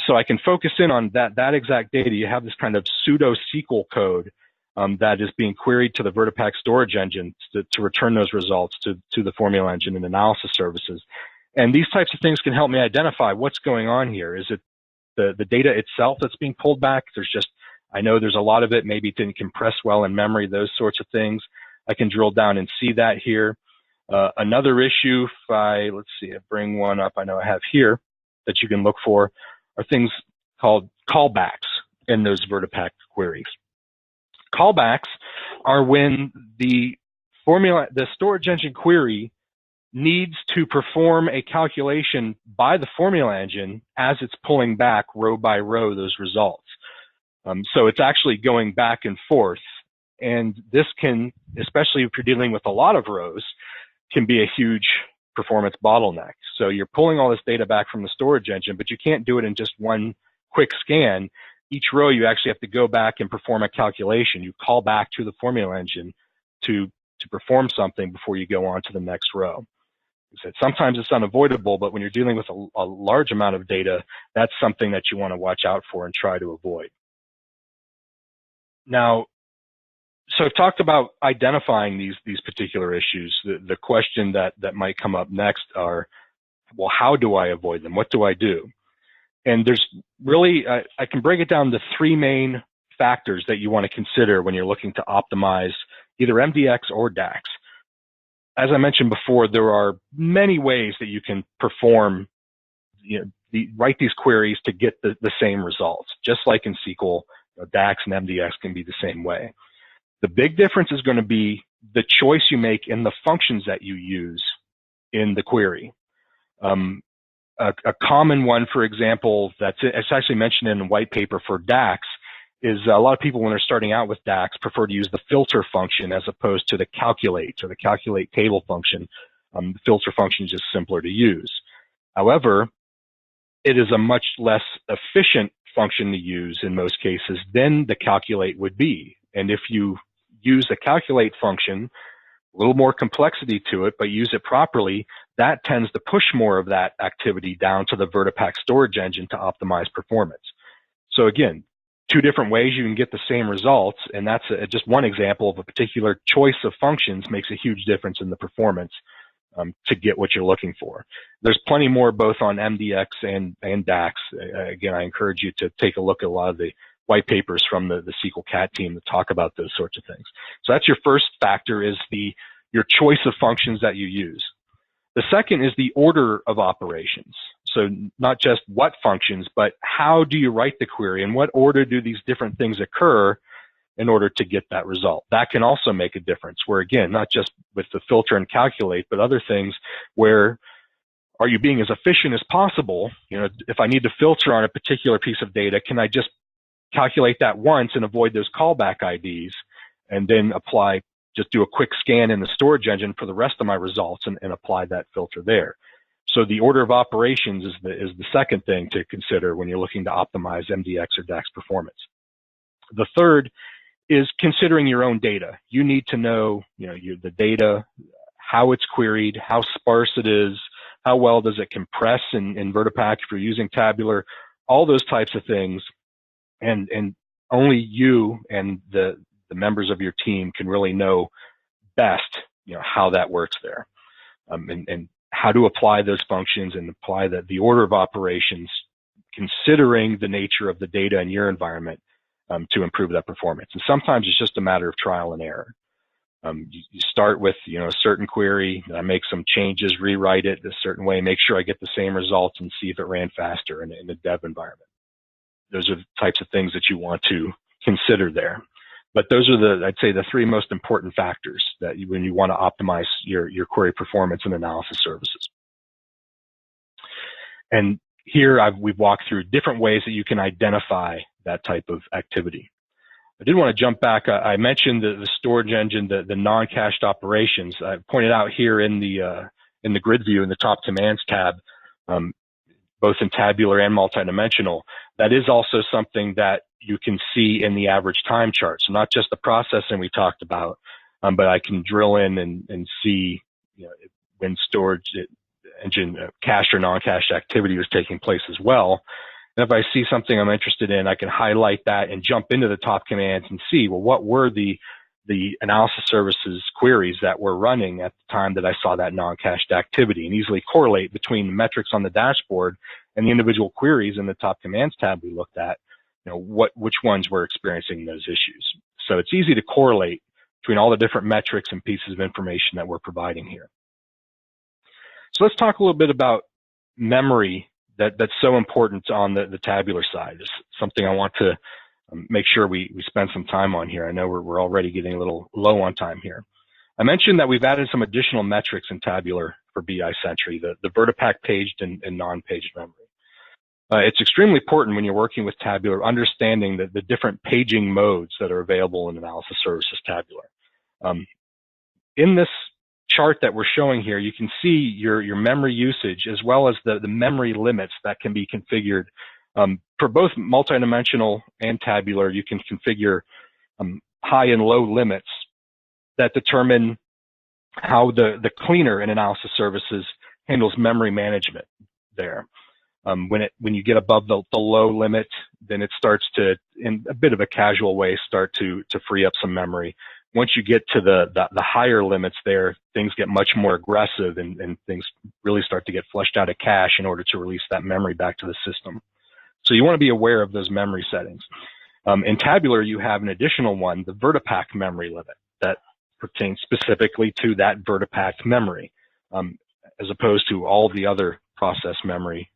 So I can focus in on that exact data. You have this kind of pseudo SQL code that is being queried to the VertiPaq storage engine to return those results to the formula engine and analysis services. And these types of things can help me identify what's going on here. Is it the data itself that's being pulled back? I know there's a lot of it, maybe it didn't compress well in memory, those sorts of things. I can drill down and see that here. Another issue, let's see, I bring one up I know I have here that you can look for, are things called callbacks in those VertiPaq queries. Callbacks are when the storage engine query needs to perform a calculation by the formula engine as it's pulling back row by row those results. So it's actually going back and forth. And this can, especially if you're dealing with a lot of rows, can be a huge performance bottleneck. So you're pulling all this data back from the storage engine, but you can't do it in just one quick scan. Each row you actually have to go back and perform a calculation. You call back to the formula engine to perform something before you go on to the next row. Sometimes it's unavoidable, but when you're dealing with a large amount of data, that's something that you want to watch out for and try to avoid. Now, so I've talked about identifying these particular issues. The question that might come up next are, well, how do I avoid them? What do I do? And there's really, I can break it down to three main factors that you want to consider when you're looking to optimize either MDX or DAX. As I mentioned before, there are many ways that you can perform, write these queries to get the same results. Just like in SQL, DAX and MDX can be the same way. The big difference is going to be the choice you make in the functions that you use in the query. A common one, for example, it's actually mentioned in the white paper for DAX, is a lot of people, when they're starting out with DAX, prefer to use the filter function as opposed to the calculate or the calculate table function. The filter function is just simpler to use. However, it is a much less efficient function to use in most cases than the calculate would be. And if you use the calculate function, a little more complexity to it, but use it properly, that tends to push more of that activity down to the VertiPaq storage engine to optimize performance. So again, two different ways you can get the same results, and that's just one example of a particular choice of functions makes a huge difference in the performance to get what you're looking for. There's plenty more both on MDX and DAX. Again, I encourage you to take a look at a lot of the white papers from the SQL CAT team that talk about those sorts of things. So that's your first factor, is your choice of functions that you use. The second is the order of operations. So not just what functions, but how do you write the query, and what order do these different things occur in order to get that result. That can also make a difference, where again, not just with the filter and calculate, but other things where are you being as efficient as possible? If I need to filter on a particular piece of data, can I just calculate that once and avoid those callback IDs, and then just do a quick scan in the storage engine for the rest of my results and apply that filter there. So the order of operations is the second thing to consider when you're looking to optimize MDX or DAX performance. The third is considering your own data. You need to know, the data, how it's queried, how sparse it is, how well does it compress in VertiPaq if you're using tabular, all those types of things. And only you and the members of your team can really know best, how that works there, and how to apply those functions and apply the order of operations, considering the nature of the data in your environment to improve that performance. And sometimes it's just a matter of trial and error. You start with a certain query, I make some changes, rewrite it a certain way, make sure I get the same results, and see if it ran faster in a dev environment. Those are the types of things that you want to consider there. But those are I'd say the three most important factors that when you want to optimize your query performance and analysis services. And here we've walked through different ways that you can identify that type of activity. I did want to jump back. I mentioned the storage engine, the non-cached operations. I pointed out here in the grid view in the top commands tab, both in tabular and multidimensional. That is also something that you can see in the average time chart. So not just the processing we talked about, but I can drill in and see, you know, when storage engine cached or non-cached activity was taking place as well. And if I see something I'm interested in, I can highlight that and jump into the top commands and see, well, what were the analysis services queries that were running at the time that I saw that non-cached activity, and easily correlate between the metrics on the dashboard and the individual queries in the top commands tab we looked at, you know, which ones were experiencing those issues. So it's easy to correlate between all the different metrics and pieces of information that we're providing here. So let's talk a little bit about memory that's so important on the tabular side. It's something I want to make sure we spend some time on here. I know we're already getting a little low on time here. I mentioned that we've added some additional metrics in tabular for BI Sentry, the VertiPack paged and non-paged memory. It's extremely important when you're working with tabular, understanding the different paging modes that are available in Analysis Services Tabular. In this chart that we're showing here, you can see your memory usage as well as the memory limits that can be configured. For both multidimensional and tabular, you can configure high and low limits that determine how the cleaner in Analysis Services handles memory management there. When you get above the low limit, then it starts to, in a bit of a casual way, start to free up some memory. Once you get to the higher limits there, things get much more aggressive and things really start to get flushed out of cache in order to release that memory back to the system. So you want to be aware of those memory settings. In tabular, you have an additional one, the VertiPack memory limit, that pertains specifically to that VertiPack memory, as opposed to all the other process memory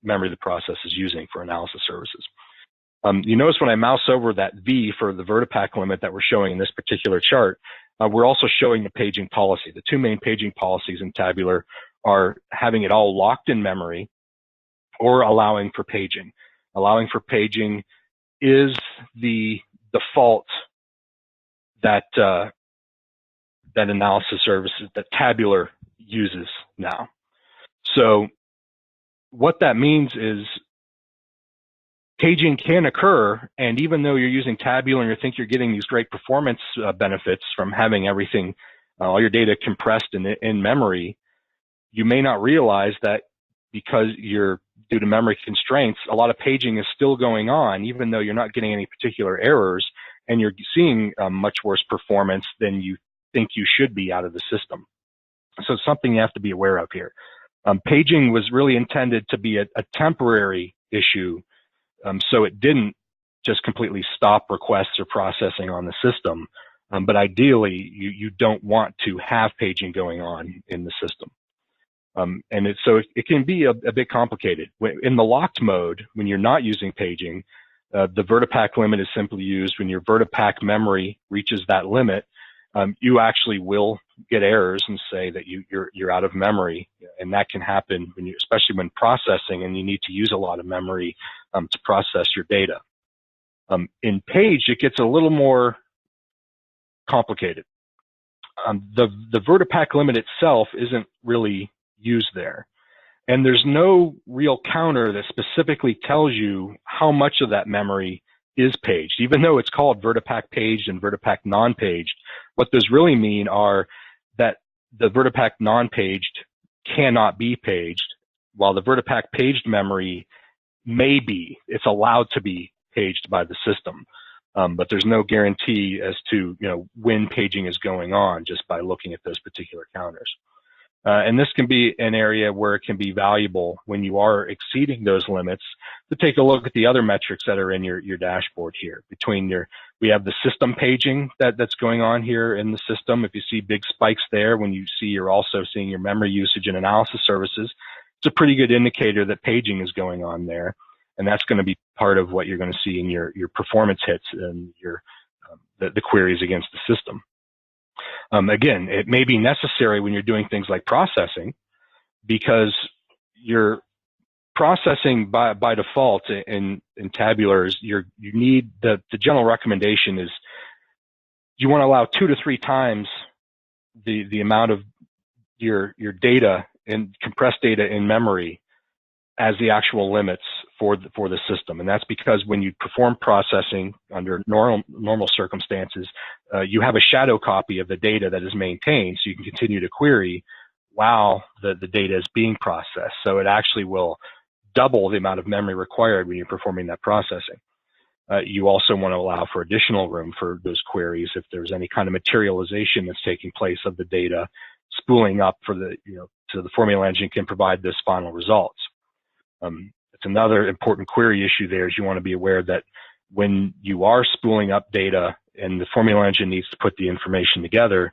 the process is using for analysis services. You notice when I mouse over that V for the VertiPack limit that we're showing in this particular chart, we're also showing the paging policy. The two main paging policies in tabular are having it all locked in memory or allowing for paging. Allowing for paging is the default that analysis services, that tabular uses now. So what that means is paging can occur, and even though you're using tabular and you think you're getting these great performance benefits from having everything, all your data compressed in memory, you may not realize that because due to memory constraints, a lot of paging is still going on, even though you're not getting any particular errors, and you're seeing much worse performance than you think you should be out of the system. So it's something you have to be aware of here. Paging was really intended to be a temporary issue, so it didn't just completely stop requests or processing on the system. But ideally, you don't want to have paging going on in the system. And so it can be a bit complicated. In the locked mode, when you're not using paging, the VertiPack limit is simply used when your VertiPack memory reaches that limit. You actually will get errors and say that you're out of memory, and that can happen especially when processing and you need to use a lot of memory to process your data. In page, it gets a little more complicated. The VertiPack limit itself isn't really used there, and there's no real counter that specifically tells you how much of that memory is paged. Even though it's called VertiPack paged and VertiPack non-paged, what those really mean are that the VertiPack non-paged cannot be paged, while the VertiPack paged memory may be. It's allowed to be paged by the system, but there's no guarantee as to when paging is going on just by looking at those particular counters. And this can be an area where it can be valuable when you are exceeding those limits to take a look at the other metrics that are in your dashboard here. We have the system paging that's going on here in the system. If you see big spikes there, when you're also seeing your memory usage and analysis services, it's a pretty good indicator that paging is going on there. And that's going to be part of what you're going to see in your performance hits and the queries against the system. Again, it may be necessary when you're doing things like processing, because you're processing by default in tabular is you need the general recommendation is you want to allow 2 to 3 times the amount of your data and compressed data in memory as the actual limits for the system. And that's because when you perform processing under normal circumstances, you have a shadow copy of the data that is maintained, so you can continue to query while the data is being processed. So it actually will double the amount of memory required when you're performing that processing. You also want to allow for additional room for those queries if there's any kind of materialization that's taking place of the data, spooling up for so the formula engine can provide those final results. It's another important query issue there is you want to be aware that when you are spooling up data and the formula engine needs to put the information together,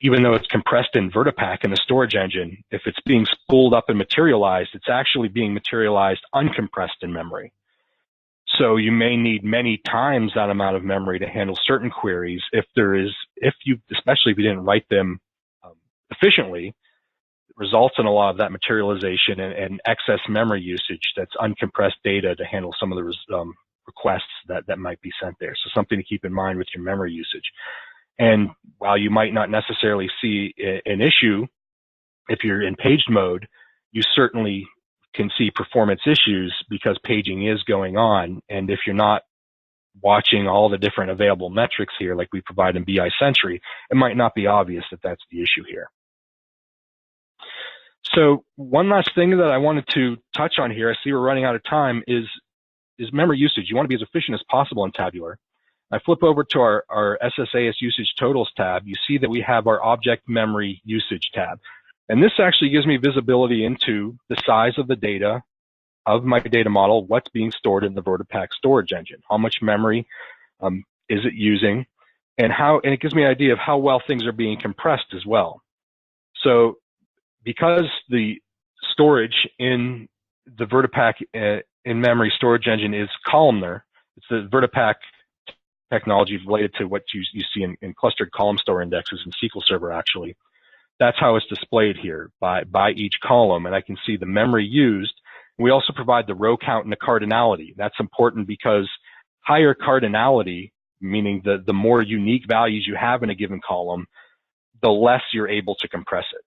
even though it's compressed in VertiPack in the storage engine, if it's being spooled up and materialized, it's actually being materialized uncompressed in memory. So you may need many times that amount of memory to handle certain queries especially if you didn't write them efficiently. It results in a lot of that materialization and excess memory usage that's uncompressed data to handle some of the requests that might be sent there. So something to keep in mind with your memory usage. And while you might not necessarily see an issue if you're in paged mode, you certainly can see performance issues because paging is going on. And if you're not watching all the different available metrics here, like we provide in BI Sentry, it might not be obvious that that's the issue here. So one last thing that I wanted to touch on here, I see we're running out of time, is memory usage. You want to be as efficient as possible in tabular. I flip over to our SSAS usage totals tab. You see that we have our object memory usage tab. And this actually gives me visibility into the size of the data of my data model, what's being stored in the VertiPack storage engine, how much memory is it using, and it gives me an idea of how well things are being compressed as well. So because the storage in the VertiPack in-memory storage engine is columnar, it's the VertiPack technology related to what you see in clustered column store indexes in SQL Server actually. That's how it's displayed here by each column, and I can see the memory used. We also provide the row count and the cardinality. That's important because higher cardinality, meaning the more unique values you have in a given column, the less you're able to compress it.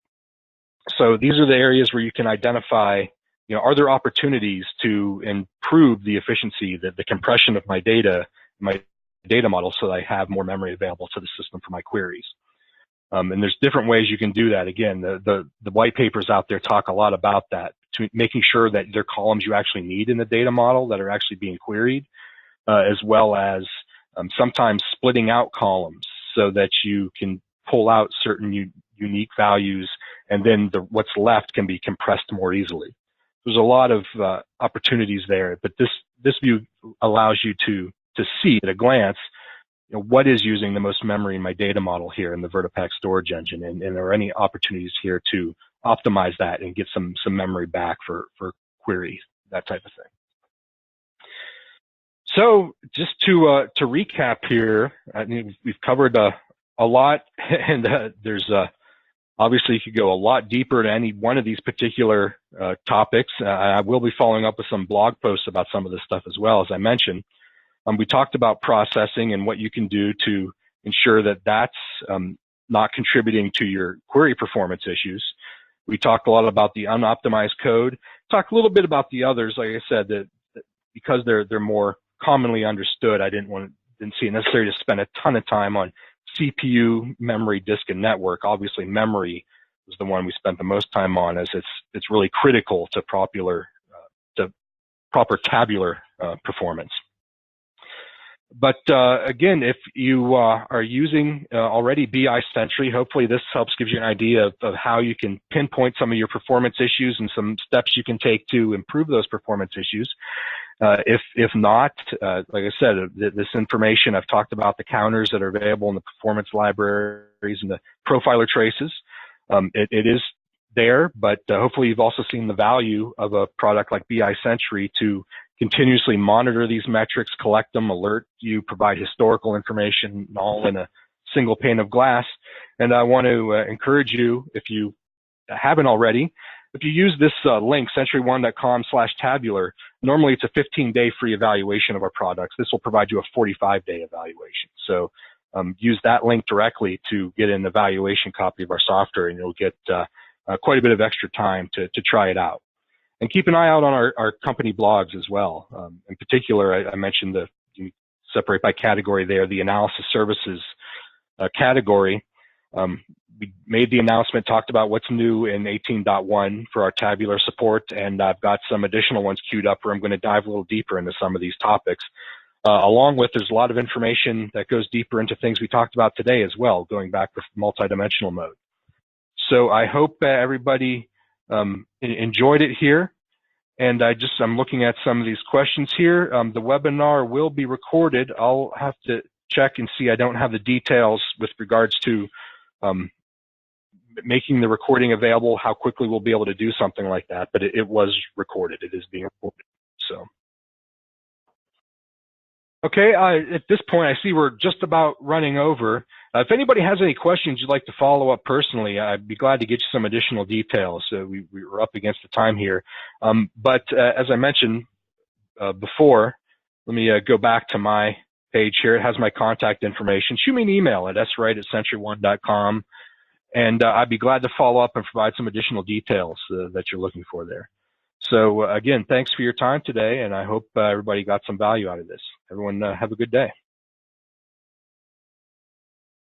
So these are the areas where you can identify, are there opportunities to improve the efficiency, the compression of my data model so that I have more memory available to the system for my queries. And there's different ways you can do that. Again, the white papers out there talk a lot about that, making sure that there are columns you actually need in the data model that are actually being queried, as well as sometimes splitting out columns so that you can pull out certain unique values, and then what's left can be compressed more easily. There's a lot of opportunities there, but this view allows you to see at a glance what is using the most memory in my data model here in the VertiPack storage engine, and are there any opportunities here to optimize that and get some memory back for queries, that type of thing. So just to recap here, I mean, we've covered a lot, and there's obviously you could go a lot deeper to any one of these particular topics. I will be following up with some blog posts about some of this stuff as well, as I mentioned. We talked about processing and what you can do to ensure that that's not contributing to your query performance issues. We talked a lot about the unoptimized code. Talked a little bit about the others, like I said, that because they're more commonly understood, I didn't see it necessary to spend a ton of time on CPU, memory, disk, and network. Obviously, memory was the one we spent the most time on, as it's really critical to proper tabular performance. But again, if you are using already BI Sentry, hopefully this helps give you an idea of how you can pinpoint some of your performance issues and some steps you can take to improve those performance issues. If not, like I said, this information, I've talked about the counters that are available in the performance libraries and the profiler traces. It is there, but hopefully you've also seen the value of a product like BI Sentry to continuously monitor these metrics, collect them, alert you, provide historical information, all in a single pane of glass. And I want to encourage you, if you haven't already, If you use this link, centuryone.com/tabular, normally it's a 15-day free evaluation of our products. This will provide you a 45-day evaluation. So use that link directly to get an evaluation copy of our software, and you'll get quite a bit of extra time to try it out. And keep an eye out on our company blogs as well. In particular, I mentioned you separate by category there, the analysis services category. We made the announcement, talked about what's new in 18.1 for our tabular support, and I've got some additional ones queued up where I'm going to dive a little deeper into some of these topics. Along with, there's a lot of information that goes deeper into things we talked about today as well, going back to multidimensional mode. So I hope everybody enjoyed it here. And I'm looking at some of these questions here. The webinar will be recorded. I'll have to check and see. I don't have the details with regards to making the recording available, how quickly we'll be able to do something like that, but it was recorded. It is being recorded. So, okay, at this point, I see we're just about running over. If anybody has any questions you'd like to follow up personally, I'd be glad to get you some additional details. We're up against the time here. But as I mentioned before, let me go back to my page here. It has my contact information. Shoot me an email at swright@centuryone.com, and I'd be glad to follow up and provide some additional details that you're looking for there. So again, thanks for your time today, and I hope everybody got some value out of this. Everyone have a good day.